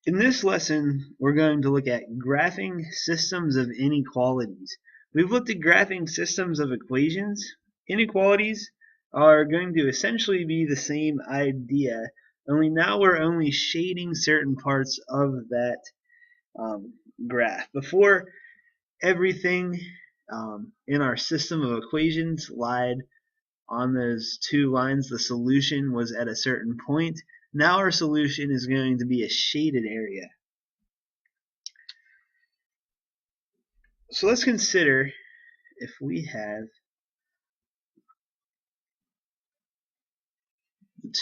In this lesson, we're going to look at graphing systems of inequalities. We've looked at graphing systems of equations. Inequalities are going to essentially be the same idea, only now we're only shading certain parts of that graph. Before, everything in our system of equations lied on those two lines. The solution was at a certain point. Now our solution is going to be a shaded area. So let's consider if we have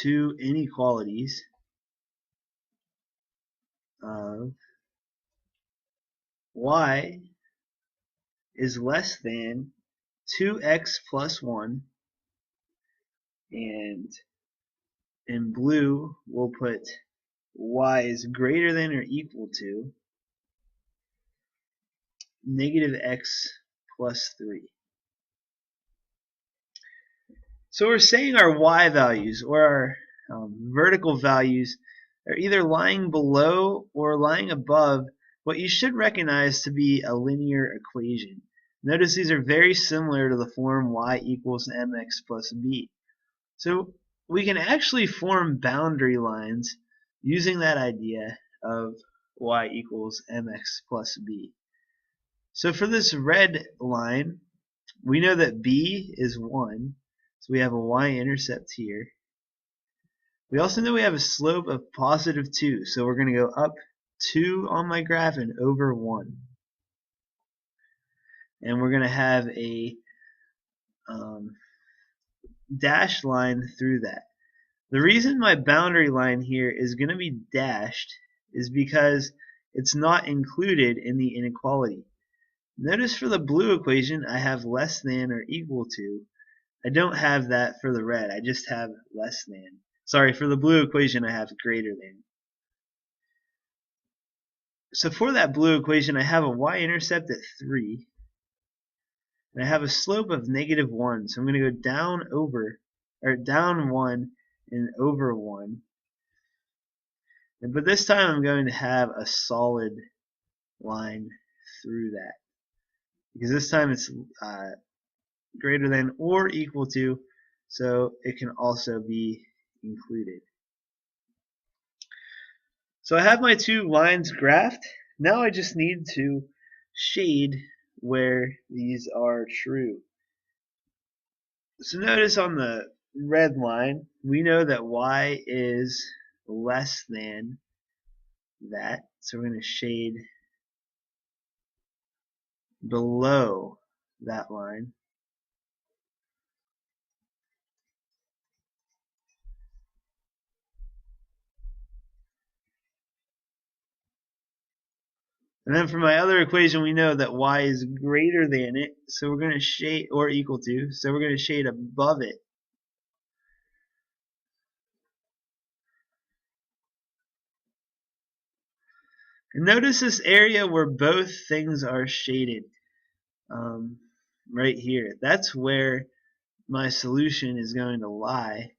two inequalities of y is less than 2x plus 1, and in blue we'll put y is greater than or equal to negative x plus 3. So we're saying our y values, or our vertical values, are either lying below or lying above what you should recognize to be a linear equation. Notice these are very similar to the form y equals mx plus b. So we can actually form boundary lines using that idea of y equals mx plus b. So for this red line, we know that b is 1, so we have a y-intercept here. We also know we have a slope of positive 2, so we're going to go up 2 on my graph and over 1. And we're going to have a dashed line through that. The reason my boundary line here is going to be dashed is because it's not included in the inequality. Notice for the blue equation I have less than or equal to. I don't have that for the red, I just have less than. Sorry, for the blue equation I have greater than. So for that blue equation I have a y-intercept at 3, and I have a slope of negative 1. So I'm going to go down 1 and over 1. But this time I'm going to have a solid line through that, because this time it's greater than or equal to, so it can also be included. So I have my two lines graphed. Now I just need to shade where these are true. So notice on the red line, we know that y is less than that, so we're going to shade below that line. And then for my other equation, we know that y is greater than it, so we're going to shade, or equal to, so we're going to shade above it. And notice this area where both things are shaded, right here. That's where my solution is going to lie.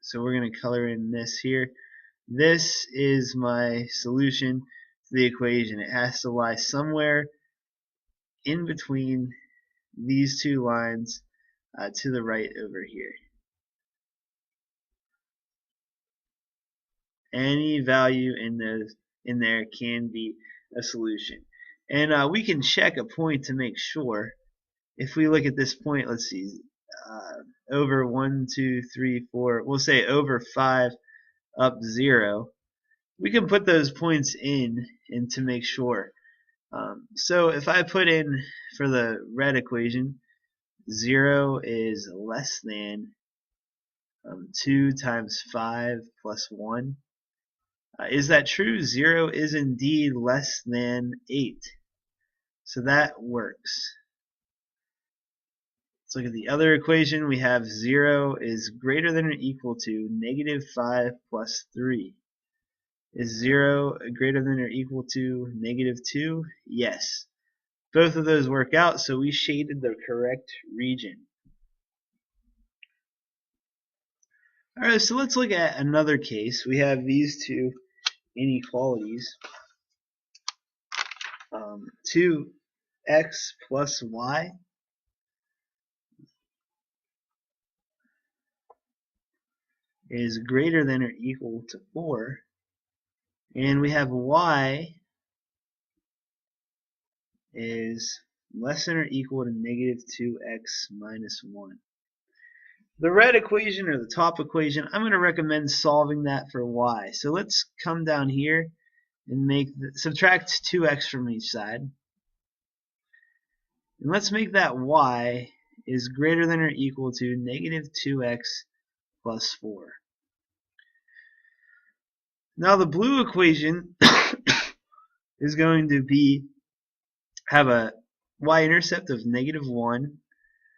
So we're going to color in this here. This is my solution to the equation. It has to lie somewhere in between these two lines to the right over here. Any value in there can be a solution. And we can check a point to make sure. If we look at this point, let's see, over 1, 2, 3, 4, we'll say over 5, up 0. We can put those points in and to make sure. So if I put in for the red equation, 0 is less than 2 times 5 plus 1. Is that true? 0 is indeed less than 8. So that works. Let's look at the other equation. We have 0 is greater than or equal to negative 5 plus 3. Is 0 greater than or equal to negative 2? Yes. Both of those work out, so we shaded the correct region. Alright, so let's look at another case. We have these two inequalities. 2x plus y is greater than or equal to 4. And we have y is less than or equal to negative 2x minus 1. The red equation, or the top equation, I'm going to recommend solving that for y. So let's come down here and subtract 2x from each side. And let's make that y is greater than or equal to negative 2x plus 4. Now the blue equation is going to have a y-intercept of negative 1.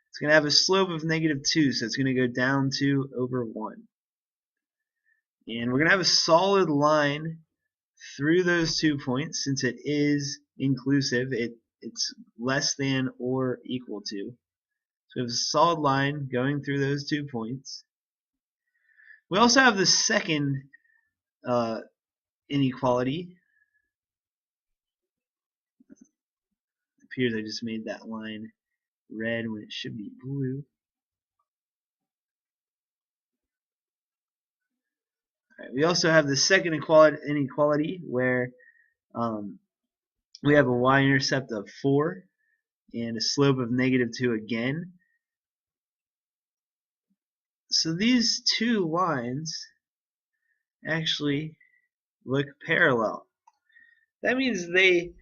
It's going to have a slope of negative 2, so it's going to go down 2 over 1. And we're going to have a solid line through those 2 points. Since it is inclusive, it's less than or equal to. So we have a solid line going through those 2 points. We also have the second inequality. It appears I just made that line red when it should be blue. Right, we also have the second inequality where we have a y-intercept of 4 and a slope of negative 2 again. So these two lines actually look parallel. That means they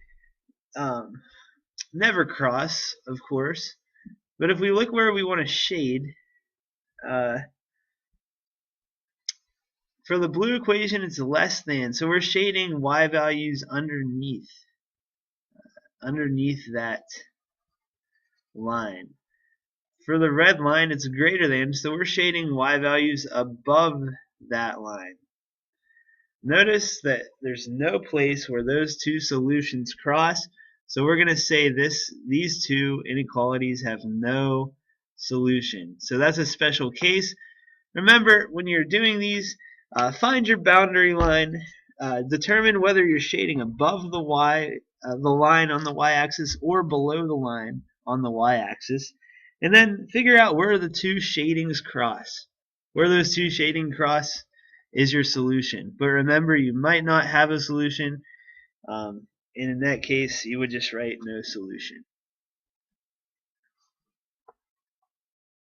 never cross, of course, but if we look where we want to shade, for the blue equation it's less than, so we're shading y values underneath that line. For the red line it's greater than, so we're shading y values above that line. Notice that there's no place where those two solutions cross, so we're going to say these two inequalities have no solution. So that's a special case. Remember, when you're doing these, find your boundary line, determine whether you're shading above the line on the y-axis or below the line on the y-axis, and then figure out where the two shadings cross. Where those two shadings cross is your solution. But remember, you might not have a solution. In that case, you would just write no solution.